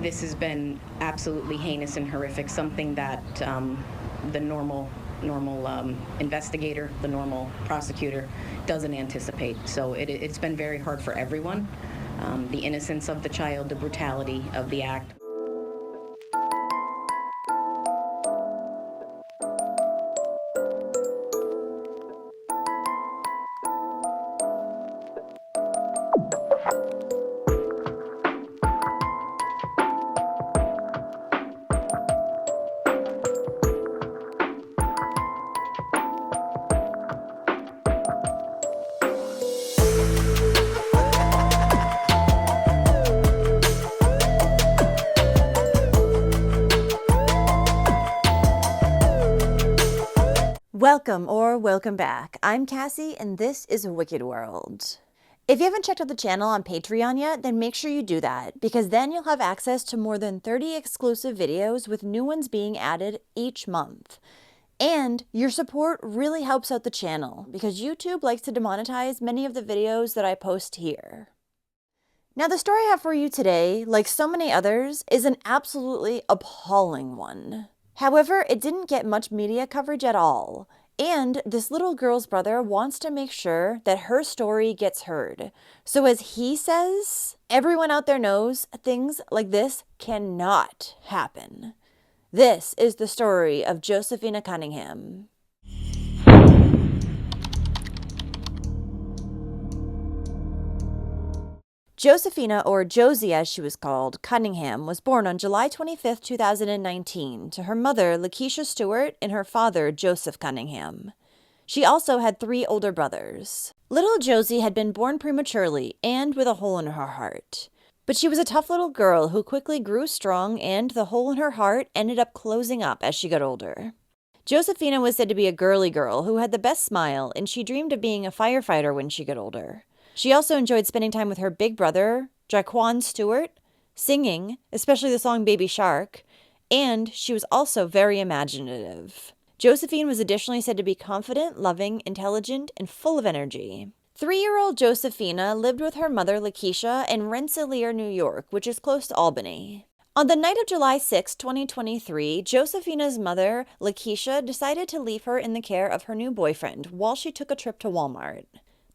This has been absolutely heinous and horrific, something that the normal investigator, the normal prosecutor doesn't anticipate. So it's been very hard for everyone. The innocence of the child, the brutality of the act. Welcome back. I'm Cassie and this is Wicked World. If you haven't checked out the channel on Patreon yet, then make sure you do that, because then you'll have access to more than 30 exclusive videos with new ones being added each month. And your support really helps out the channel, because YouTube likes to demonetize many of the videos that I post here. Now, the story I have for you today, like so many others, is an absolutely appalling one. However, it didn't get much media coverage at all. And this little girl's brother wants to make sure that her story gets heard. So as he says, everyone out there knows things like this cannot happen. This is the story of Josefina Cunningham. Josefina, or Josie as she was called, Cunningham, was born on July 25, 2019, to her mother, Lakeisha Stewart, and her father, Joseph Cunningham. She also had 3 older brothers. Little Josie had been born prematurely and with a hole in her heart. But she was a tough little girl who quickly grew strong, and the hole in her heart ended up closing up as she got older. Josefina was said to be a girly girl who had the best smile, and she dreamed of being a firefighter when she got older. She also enjoyed spending time with her big brother, Jaquan Stewart, singing, especially the song Baby Shark, and she was also very imaginative. Josephine was additionally said to be confident, loving, intelligent, and full of energy. 3-year-old Josephina lived with her mother, Lakeisha, in Rensselaer, New York, which is close to Albany. On the night of July 6, 2023, Josephina's mother, Lakeisha, decided to leave her in the care of her new boyfriend while she took a trip to Walmart.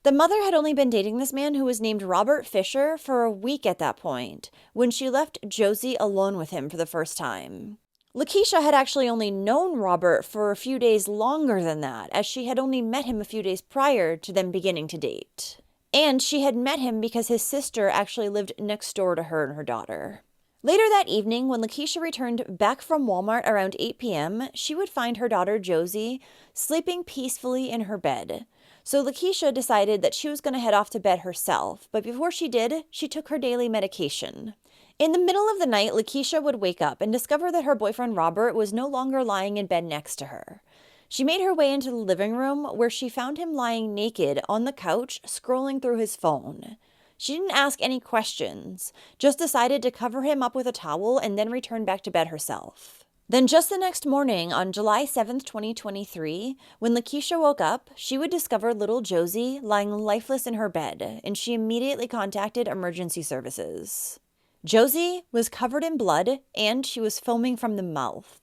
The mother had only been dating this man, who was named Robert Fisher, for a week at that point, when she left Josie alone with him for the first time. Lakeisha had actually only known Robert for a few days longer than that, as she had only met him a few days prior to them beginning to date. And she had met him because his sister actually lived next door to her and her daughter. Later that evening, when Lakeisha returned back from Walmart around 8 p.m., she would find her daughter Josie sleeping peacefully in her bed. So Lakeisha decided that she was going to head off to bed herself, but before she did, she took her daily medication. In the middle of the night, Lakeisha would wake up and discover that her boyfriend Robert was no longer lying in bed next to her. She made her way into the living room, where she found him lying naked on the couch, scrolling through his phone. She didn't ask any questions, just decided to cover him up with a towel and then return back to bed herself. Then just the next morning, on July 7th, 2023, when Lakeisha woke up, she would discover little Josie lying lifeless in her bed, and she immediately contacted emergency services. Josie was covered in blood, and she was foaming from the mouth.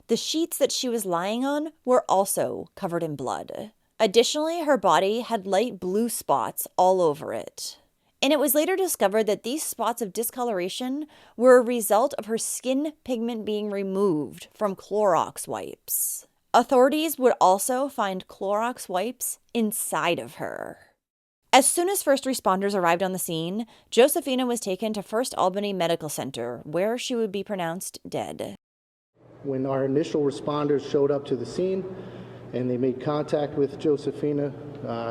The sheets that she was lying on were also covered in blood. Additionally, her body had light blue spots all over it. And it was later discovered that these spots of discoloration were a result of her skin pigment being removed from Clorox wipes. Authorities would also find Clorox wipes inside of her. As soon as first responders arrived on the scene, Josefina was taken to First Albany Medical Center, where she would be pronounced dead. When our initial responders showed up to the scene and they made contact with Josefina,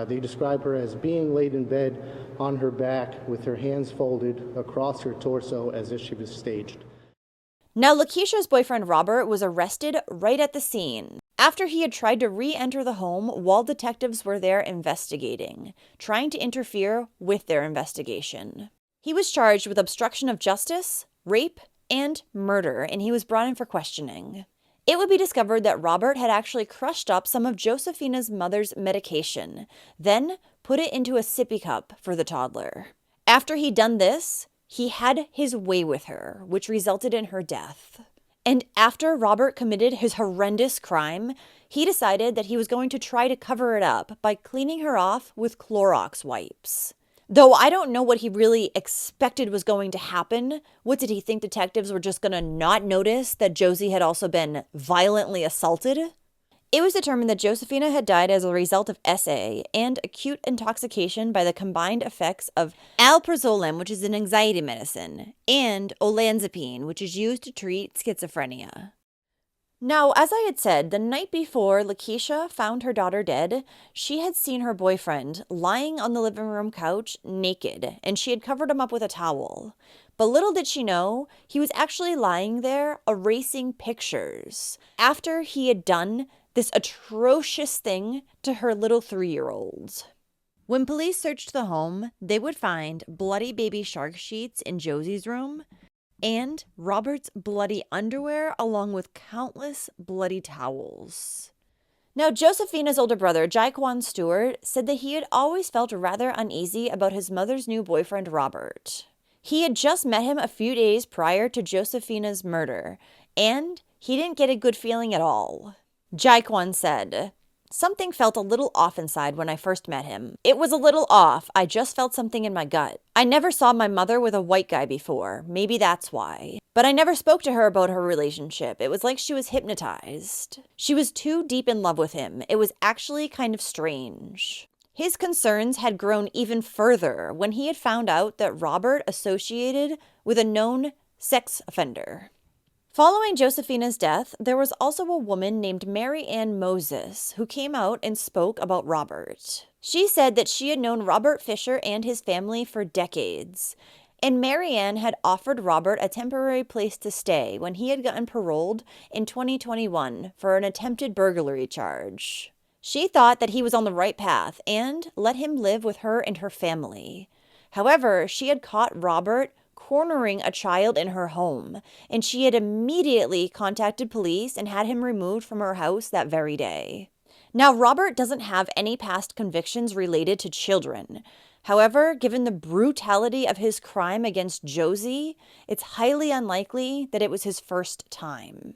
they described her as being laid in bed on her back with her hands folded across her torso as if she was staged. Now, Lakeisha's boyfriend Robert was arrested right at the scene after he had tried to re-enter the home while detectives were there investigating, trying to interfere with their investigation. He was charged with obstruction of justice, rape, and murder, and he was brought in for questioning. It would be discovered that Robert had actually crushed up some of Josefina's mother's medication, then put it into a sippy cup for the toddler. After he'd done this, He had his way with her, which resulted in her death. And after Robert committed his horrendous crime, he decided that he was going to try to cover it up by cleaning her off with Clorox wipes. Though I don't know what he really expected was going to happen. What did he think detectives were just going to not notice that Josie had also been violently assaulted? It was determined that Josefina had died as a result of SA and acute intoxication by the combined effects of alprazolam, which is an anxiety medicine, and olanzapine, which is used to treat schizophrenia. Now, as I had said, the night before Lakeisha found her daughter dead, she had seen her boyfriend lying on the living room couch naked, and she had covered him up with a towel. But little did she know, he was actually lying there erasing pictures after he had done this atrocious thing to her little 3-year-old. When police searched the home, they would find bloody baby shark sheets in Josie's room, and Robert's bloody underwear, along with countless bloody towels. Now, Josefina's older brother, Jaquan Stewart, said that he had always felt rather uneasy about his mother's new boyfriend, Robert. He had just met him a few days prior to Josefina's murder, and he didn't get a good feeling at all. Jaquan said, "Something felt a little off inside when I first met him. It was a little off. I just felt something in my gut. I never saw my mother with a white guy before. Maybe that's why. But I never spoke to her about her relationship. It was like she was hypnotized. She was too deep in love with him. It was actually kind of strange." His concerns had grown even further when he had found out that Robert associated with a known sex offender. Following Josefina's death, there was also a woman named Mary Ann Moses who came out and spoke about Robert. She said that she had known Robert Fisher and his family for decades, and Mary Ann had offered Robert a temporary place to stay when he had gotten paroled in 2021 for an attempted burglary charge. She thought that he was on the right path and let him live with her and her family. However, she had caught Robert cornering a child in her home, and she had immediately contacted police and had him removed from her house that very day. Now, Robert doesn't have any past convictions related to children. However, given the brutality of his crime against Josie, it's highly unlikely that it was his first time.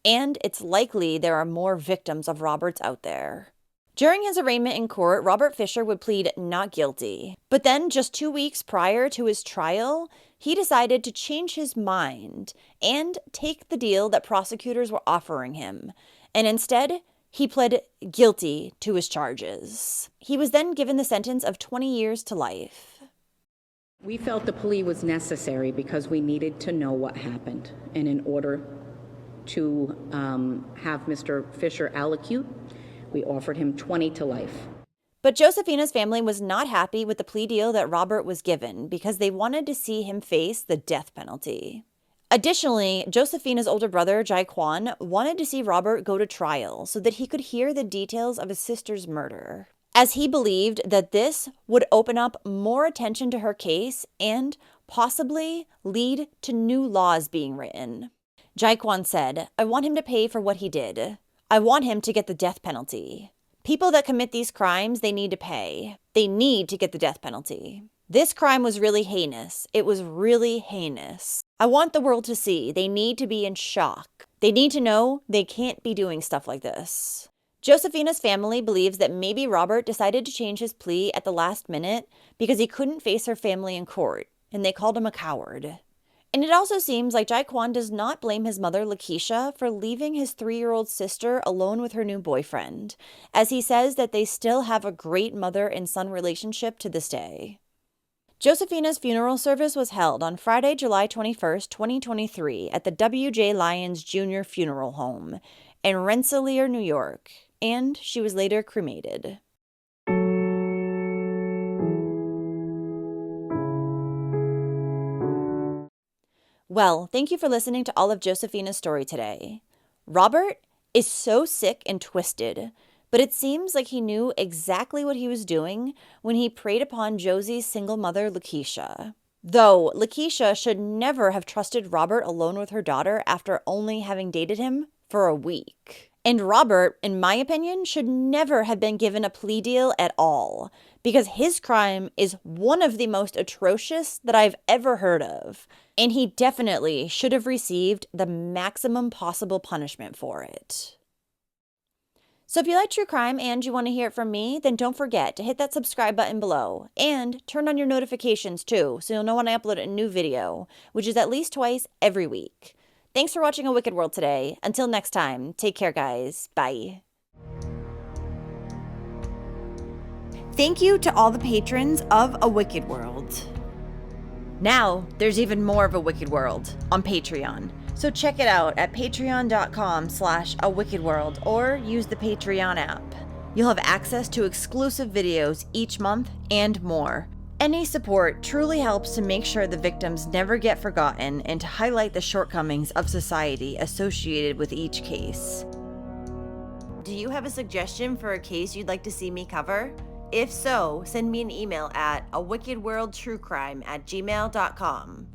And it's likely there are more victims of Roberts out there. During his arraignment in court, Robert Fisher would plead not guilty. But then, just 2 weeks prior to his trial, he decided to change his mind and take the deal that prosecutors were offering him. And instead, he pled guilty to his charges. He was then given the sentence of 20 years to life. We felt the plea was necessary because we needed to know what happened. And in order to have Mr. Fisher allocute, we offered him 20 to life. But Josefina's family was not happy with the plea deal that Robert was given because they wanted to see him face the death penalty. Additionally, Josefina's older brother, Jaquan, wanted to see Robert go to trial so that he could hear the details of his sister's murder, as he believed that this would open up more attention to her case and possibly lead to new laws being written. Jaquan said, "I want him to pay for what he did. I want him to get the death penalty. People that commit these crimes, they need to pay. They need to get the death penalty. This crime was really heinous. It was really heinous. I want the world to see. They need to be in shock. They need to know they can't be doing stuff like this." Josefina's family believes that maybe Robert decided to change his plea at the last minute because he couldn't face her family in court, and they called him a coward. And it also seems like Jaquan does not blame his mother, Lakeisha, for leaving his 3-year-old sister alone with her new boyfriend, as he says that they still have a great mother and son relationship to this day. Josefina's funeral service was held on Friday, July 21st, 2023, at the W.J. Lyons Jr. Funeral Home in Rensselaer, New York, and she was later cremated. Well, thank you for listening to all of Josefina's story today. Robert is so sick and twisted, but it seems like he knew exactly what he was doing when he preyed upon Josie's single mother, Lakeisha. Though Lakeisha should never have trusted Robert alone with her daughter after only having dated him for a week. And Robert, in my opinion, should never have been given a plea deal at all, because his crime is one of the most atrocious that I've ever heard of, and he definitely should have received the maximum possible punishment for it. So if you like true crime and you want to hear it from me, then don't forget to hit that subscribe button below and turn on your notifications too, so you'll know when I upload a new video, which is at least twice every week. Thanks for watching A Wicked World today. Until next time, take care, guys. Bye. Thank you to all the patrons of A Wicked World. Now, there's even more of A Wicked World on Patreon. So check it out at patreon.com/awickedworld or use the Patreon app. You'll have access to exclusive videos each month and more. Any support truly helps to make sure the victims never get forgotten and to highlight the shortcomings of society associated with each case. Do you have a suggestion for a case you'd like to see me cover? If so, send me an email at awickedworldtruecrime@gmail.com.